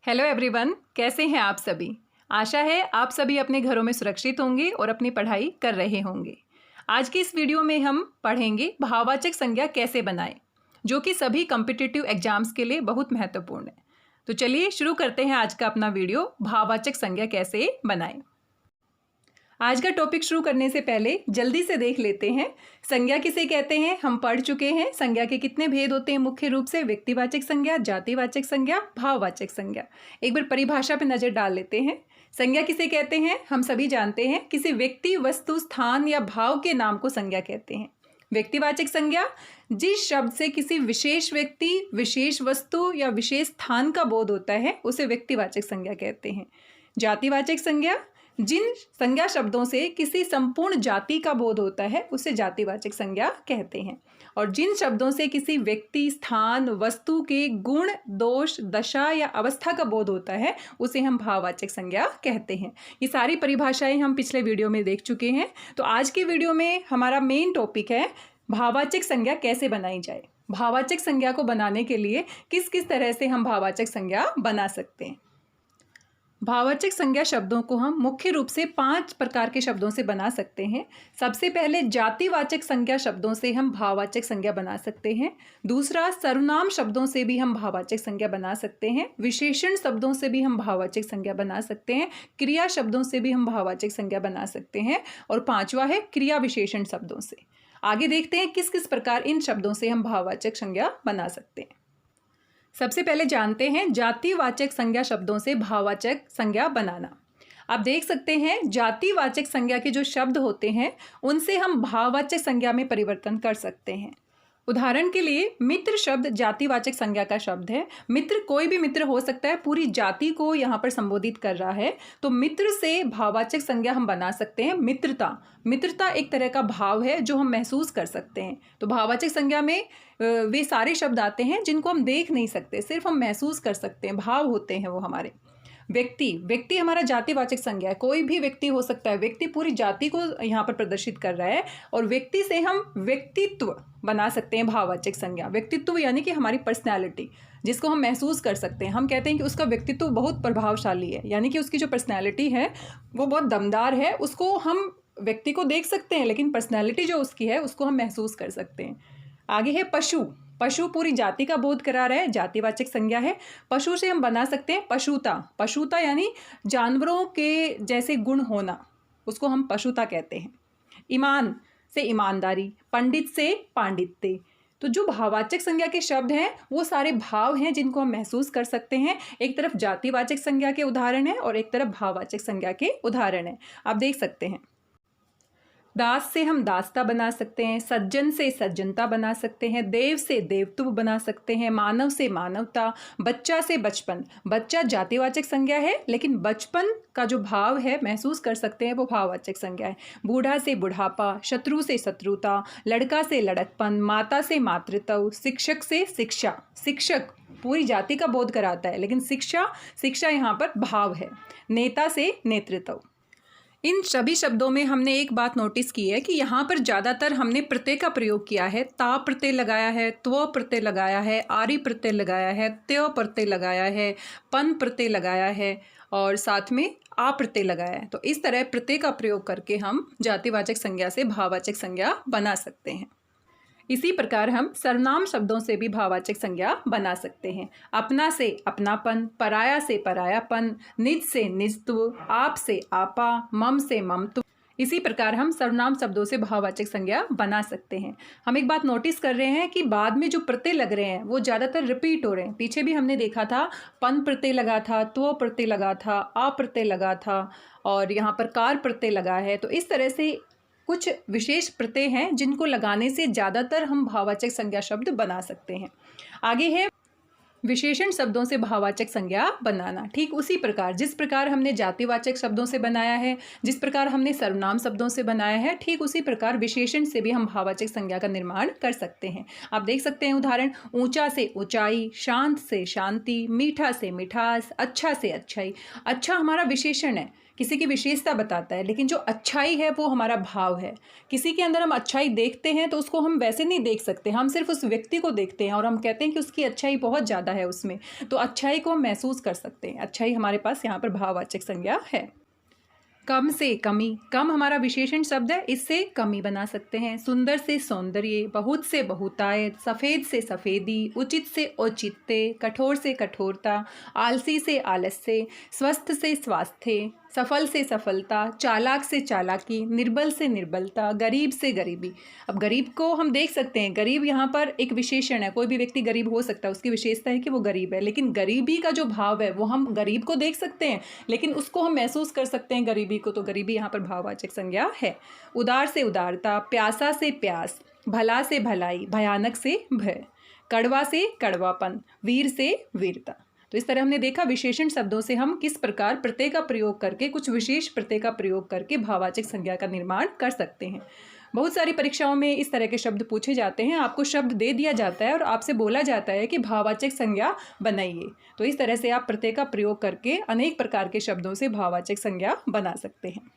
Hello everyone, कैसे हैं आप सभी। आशा है आप सभी अपने घरों में सुरक्षित होंगे और अपनी पढ़ाई कर रहे होंगे। आज की इस वीडियो में हम पढ़ेंगे भाववाचक संज्ञा कैसे बनाएं, जो कि सभी कॉम्पिटिटिव एग्जाम्स के लिए बहुत महत्वपूर्ण है। तो चलिए शुरू करते हैं आज का अपना वीडियो, भाववाचक संज्ञा कैसे बनाएं। आज का टॉपिक शुरू करने से पहले जल्दी से देख लेते हैं संज्ञा किसे कहते हैं। हम पढ़ चुके हैं संज्ञा के कितने भेद होते हैं मुख्य रूप से, व्यक्तिवाचक संज्ञा, जातिवाचक संज्ञा, भाववाचक संज्ञा। एक बार परिभाषा पर नजर डाल लेते हैं। संज्ञा किसे कहते हैं हम सभी जानते हैं, किसी व्यक्ति, वस्तु, स्थान या भाव के नाम को संज्ञा कहते हैं। व्यक्तिवाचक संज्ञा जिस शब्द से किसी विशेष व्यक्ति, विशेष वस्तु या विशेष स्थान का बोध होता है उसे व्यक्तिवाचक संज्ञा कहते हैं। जातिवाचक संज्ञा जिन संज्ञा शब्दों से किसी संपूर्ण जाति का बोध होता है उसे जातिवाचक संज्ञा कहते हैं। और जिन शब्दों से किसी व्यक्ति, स्थान, वस्तु के गुण, दोष, दशा या अवस्था का बोध होता है उसे हम भाववाचक संज्ञा कहते हैं। ये सारी परिभाषाएं हम पिछले वीडियो में देख चुके हैं। तो आज की वीडियो में हमारा मेन टॉपिक है भाववाचक संज्ञा कैसे बनाई जाए। भाववाचक संज्ञा को बनाने के लिए किस किस तरह से हम भाववाचक संज्ञा बना सकते हैं। भाववाचक संज्ञा शब्दों को हम मुख्य रूप से 5 प्रकार के शब्दों से बना सकते हैं। सबसे पहले जातिवाचक संज्ञा शब्दों से हम भाववाचक संज्ञा बना सकते हैं। दूसरा, सर्वनाम शब्दों से भी हम भाववाचक संज्ञा बना सकते हैं। विशेषण शब्दों से भी हम भाववाचक संज्ञा बना सकते हैं। क्रिया शब्दों से भी हम भाववाचक संज्ञा बना सकते हैं। और 5वां है क्रिया विशेषण शब्दों से। आगे देखते हैं किस किस प्रकार इन शब्दों से हम भाववाचक संज्ञा बना सकते हैं। सबसे पहले जानते हैं जातिवाचक संज्ञा शब्दों से भाववाचक संज्ञा बनाना। आप देख सकते हैं जातिवाचक संज्ञा के जो शब्द होते हैं उनसे हम भाववाचक संज्ञा में परिवर्तन कर सकते हैं। उदाहरण के लिए मित्र शब्द जातिवाचक संज्ञा का शब्द है। मित्र कोई भी मित्र हो सकता है, पूरी जाति को यहाँ पर संबोधित कर रहा है। तो मित्र से भाववाचक संज्ञा हम बना सकते हैं मित्रता। मित्रता एक तरह का भाव है जो हम महसूस कर सकते हैं। तो भाववाचक संज्ञा में वे सारे शब्द आते हैं जिनको हम देख नहीं सकते, सिर्फ हम महसूस कर सकते हैं, भाव होते हैं वो हमारे। व्यक्ति हमारा जातिवाचक संज्ञा है, कोई भी व्यक्ति हो सकता है। व्यक्ति पूरी जाति को यहाँ पर प्रदर्शित कर रहा है। और व्यक्ति से हम व्यक्तित्व बना सकते हैं भाववाचक संज्ञा। व्यक्तित्व यानी कि हमारी पर्सनैलिटी, जिसको हम महसूस कर सकते हैं। हम कहते हैं कि उसका व्यक्तित्व बहुत प्रभावशाली है, यानी कि उसकी जो पर्सनैलिटी है वो बहुत दमदार है। उसको हम व्यक्ति को देख सकते हैं लेकिन पर्सनैलिटी जो उसकी है उसको हम महसूस कर सकते हैं। आगे है पशु। पशु पूरी जाति का बोध करा रहा है, जातिवाचक संज्ञा है। पशु से हम बना सकते हैं पशुता। पशुता यानी जानवरों के जैसे गुण होना, उसको हम पशुता कहते हैं। ईमान से ईमानदारी, पंडित से पांडित्य। तो जो भाववाचक संज्ञा के शब्द हैं वो सारे भाव हैं जिनको हम महसूस कर सकते हैं। एक तरफ जातिवाचक संज्ञा के उदाहरण है और एक तरफ भाववाचक संज्ञा के उदाहरण है, आप देख सकते हैं। दास से हम दासता बना सकते हैं, सज्जन से सज्जनता बना सकते हैं, देव से देवत्व बना सकते हैं, मानव से मानवता, बच्चा से बचपन। बच्चा जातिवाचक संज्ञा है लेकिन बचपन का जो भाव है महसूस कर सकते हैं वो भाववाचक संज्ञा है। बूढ़ा से बुढ़ापा, शत्रु से शत्रुता, लड़का से लड़कपन, माता से मातृत्व, शिक्षक से शिक्षा। शिक्षक पूरी जाति का बोध कराता है लेकिन शिक्षा यहाँ पर भाव है। नेता से नेतृत्व। इन सभी शब्दों में हमने एक बात नोटिस की है कि यहाँ पर ज़्यादातर हमने प्रत्यय का प्रयोग किया है। ता प्रत्यय लगाया है, त्व प्रत्यय लगाया है, आरी प्रत्यय लगाया है, त्य प्रत्यय लगाया है, पन प्रत्यय लगाया है और साथ में आ प्रत्यय लगाया है। तो इस तरह प्रत्यय का प्रयोग करके हम जातिवाचक संज्ञा से भाववाचक संज्ञा बना सकते हैं। इसी प्रकार हम सर्वनाम शब्दों से भी भाववाचक संज्ञा बना सकते हैं। अपना से अपनापन, पराया से परायापन, निज से निजत्व, आप से आपा, मम से ममत्व। इसी प्रकार हम सर्वनाम शब्दों से भाववाचक संज्ञा बना सकते हैं। हम एक बात नोटिस कर रहे हैं कि बाद में जो प्रत्यय लग रहे हैं वो ज़्यादातर रिपीट हो रहे हैं। पीछे भी हमने देखा था पन प्रत्यय लगा था, त्व प्रत्यय लगा था, आ प्रत्यय लगा था और यहाँ पर कार प्रत्यय लगा है। तो इस तरह से कुछ विशेष प्रत्यय हैं जिनको लगाने से ज़्यादातर हम भाववाचक संज्ञा शब्द बना सकते हैं। आगे है विशेषण शब्दों से भाववाचक संज्ञा बनाना। ठीक उसी प्रकार जिस प्रकार हमने जातिवाचक शब्दों से बनाया है, जिस प्रकार हमने सर्वनाम शब्दों से बनाया है, ठीक उसी प्रकार विशेषण से भी हम भाववाचक संज्ञा का निर्माण कर सकते हैं। आप देख सकते हैं उदाहरण, ऊंचा से ऊंचाई, शांत से शांति, मीठा से मिठास, अच्छा से अच्छाई। अच्छा हमारा विशेषण है किसी की विशेषता बताता है, लेकिन जो अच्छाई है वो हमारा भाव है। किसी के अंदर हम अच्छाई देखते हैं तो उसको हम वैसे नहीं देख सकते, हम सिर्फ उस व्यक्ति को देखते हैं और हम कहते हैं कि उसकी अच्छाई बहुत ज़्यादा है उसमें, तो अच्छाई को हम महसूस कर सकते हैं। अच्छाई हमारे पास यहाँ पर भाववाचक संज्ञा है। कम से कमी, कम हमारा विशेषण शब्द है, इससे कमी बना सकते हैं। सुंदर से सौंदर्य, बहुत से बहुतायत, सफ़ेद से सफ़ेदी, उचित से औचित्य, कठोर से कठोरता, आलसी से आलस्य, स्वस्थ से स्वास्थ्य, सफल से सफलता, चालाक से चालाकी, निर्बल से निर्बलता, गरीब से गरीबी। अब गरीब को हम देख सकते हैं, गरीब यहाँ पर एक विशेषण है, कोई भी व्यक्ति गरीब हो सकता है, उसकी विशेषता है कि वो गरीब है, लेकिन गरीबी का जो भाव है वो हम गरीब को देख सकते हैं, लेकिन उसको हम महसूस कर सकते हैं गरीबी को, तो गरीबी यहाँ पर भाववाचक संज्ञा है। उदार से उदारता, प्यासा से प्यास, भला से भलाई, भयानक से भय, कड़वा से कड़वापन, वीर से वीरता। तो इस तरह हमने देखा विशेषण शब्दों से हम किस प्रकार प्रत्यय का प्रयोग करके, कुछ विशेष प्रत्यय का प्रयोग करके भाववाचक संज्ञा का निर्माण कर सकते हैं। बहुत सारी परीक्षाओं में इस तरह के शब्द पूछे जाते हैं, आपको शब्द दे दिया जाता है और आपसे बोला जाता है कि भाववाचक संज्ञा बनाइए। तो इस तरह से आप प्रत्यय का प्रयोग करके अनेक प्रकार के शब्दों से भाववाचक संज्ञा बना सकते हैं।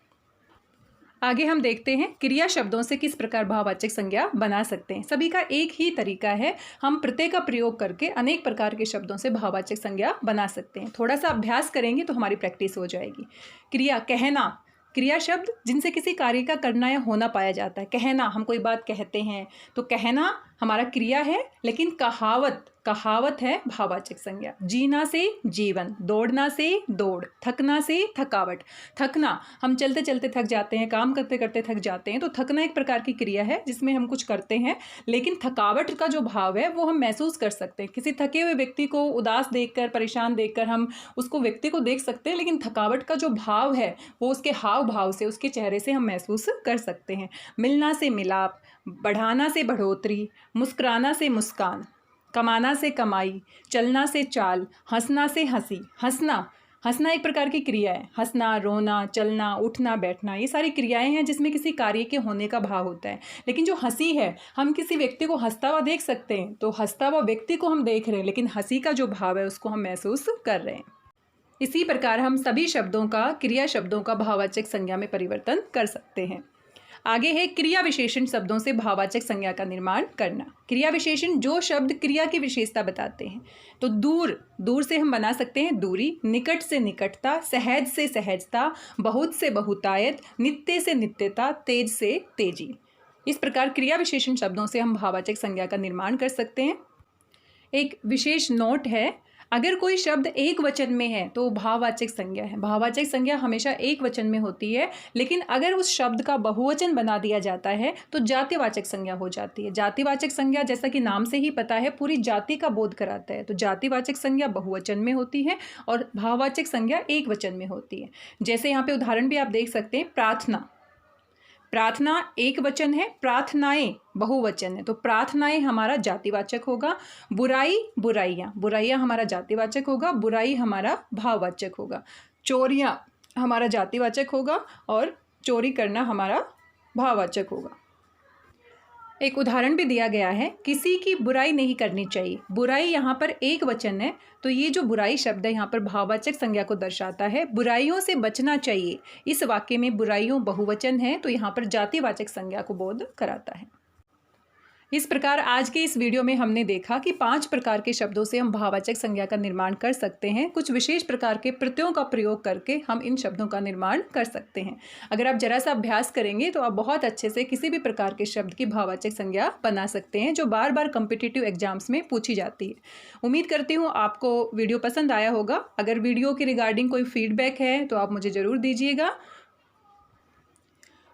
आगे हम देखते हैं क्रिया शब्दों से किस प्रकार भाववाचक संज्ञा बना सकते हैं। सभी का एक ही तरीका है, हम प्रत्यय का प्रयोग करके अनेक प्रकार के शब्दों से भाववाचक संज्ञा बना सकते हैं। थोड़ा सा अभ्यास करेंगे तो हमारी प्रैक्टिस हो जाएगी। क्रिया, कहना, क्रिया शब्द जिनसे किसी कार्य का करना या होना पाया जाता है। कहना, हम कोई बात कहते हैं तो कहना हमारा क्रिया है, लेकिन कहावत, कहावत है भाववाचक संज्ञा। जीना से जीवन, दौड़ना से दौड़, थकना से थकावट। थकना, हम चलते चलते थक जाते हैं, काम करते करते थक जाते हैं, तो थकना एक प्रकार की क्रिया है जिसमें हम कुछ करते हैं, लेकिन थकावट का जो भाव है वो हम महसूस कर सकते हैं। किसी थके हुए व्यक्ति को उदास देखकर, परेशान देखकर हम उसको व्यक्ति को देख सकते हैं, लेकिन थकावट का जो भाव है वो उसके हाव भाव से, उसके चेहरे से हम महसूस कर सकते हैं। मिलना से मिलाप, बढ़ाना से बढ़ोतरी, मुस्कुराना से मुस्कान, कमाना से कमाई, चलना से चाल, हंसना से हंसी। हंसना, हंसना एक प्रकार की क्रिया है। हंसना, रोना, चलना, उठना, बैठना, ये सारी क्रियाएं हैं जिसमें किसी कार्य के होने का भाव होता है। लेकिन जो हंसी है, हम किसी व्यक्ति को हंसता हुआ देख सकते हैं, तो हंसता हुआ व्यक्ति को हम देख रहे हैं, लेकिन हंसी का जो भाव है उसको हम महसूस कर रहे हैं। इसी प्रकार हम सभी शब्दों का, क्रिया शब्दों का भाववाचक संज्ञा में परिवर्तन कर सकते हैं। आगे है क्रिया विशेषण शब्दों से भाववाचक संज्ञा का निर्माण करना। क्रिया विशेषण जो शब्द क्रिया की विशेषता बताते हैं। तो दूर, दूर से हम बना सकते हैं दूरी, निकट से निकटता, सहज से सहजता, बहुत से बहुतायत, नित्य से नित्यता, तेज से तेजी। इस प्रकार क्रिया विशेषण शब्दों से हम भाववाचक संज्ञा का निर्माण कर सकते हैं। एक विशेष नोट है, अगर कोई शब्द एक वचन में है तो भाववाचक संज्ञा है। भाववाचक संज्ञा हमेशा एक वचन में होती है, लेकिन अगर उस शब्द का बहुवचन बना दिया जाता है तो जातिवाचक संज्ञा हो जाती है। जातिवाचक संज्ञा, जैसा कि नाम से ही पता है, पूरी जाति का बोध कराता है। तो जातिवाचक संज्ञा बहुवचन में होती है और भाववाचक संज्ञा एक वचन में होती है। जैसे यहाँ पे उदाहरण भी आप देख सकते हैं, प्रार्थना, प्रार्थना एक वचन है, प्रार्थनाएं बहुवचन है, तो प्रार्थनाएं हमारा जातिवाचक होगा। बुराई, बुराइयाँ, बुराइयाँ हमारा जातिवाचक होगा, बुराई हमारा भाववाचक होगा। चोरियाँ हमारा जातिवाचक होगा और चोरी करना हमारा भाववाचक होगा। एक उदाहरण भी दिया गया है, किसी की बुराई नहीं करनी चाहिए। बुराई यहाँ पर एक वचन है, तो ये जो बुराई शब्द है यहाँ पर भाववाचक संज्ञा को दर्शाता है। बुराइयों से बचना चाहिए, इस वाक्य में बुराइयों बहुवचन है, तो यहाँ पर जातिवाचक संज्ञा को बोध कराता है। इस प्रकार आज के इस वीडियो में हमने देखा कि 5 प्रकार के शब्दों से हम भाववाचक संज्ञा का निर्माण कर सकते हैं। कुछ विशेष प्रकार के प्रत्ययों का प्रयोग करके हम इन शब्दों का निर्माण कर सकते हैं। अगर आप जरा सा अभ्यास करेंगे तो आप बहुत अच्छे से किसी भी प्रकार के शब्द की भाववाचक संज्ञा बना सकते हैं, जो बार बार कॉम्पिटिटिव एग्जाम्स में पूछी जाती है। उम्मीद करती हूँ आपको वीडियो पसंद आया होगा। अगर वीडियो के रिगार्डिंग कोई फीडबैक है तो आप मुझे ज़रूर दीजिएगा।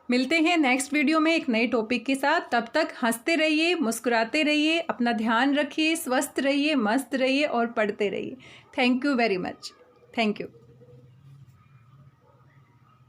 मिलते हैं नेक्स्ट वीडियो में एक नए टॉपिक के साथ। तब तक हंसते रहिए, मुस्कुराते रहिए, अपना ध्यान रखिए, स्वस्थ रहिए, मस्त रहिए और पढ़ते रहिए। Thank you very much. Thank you.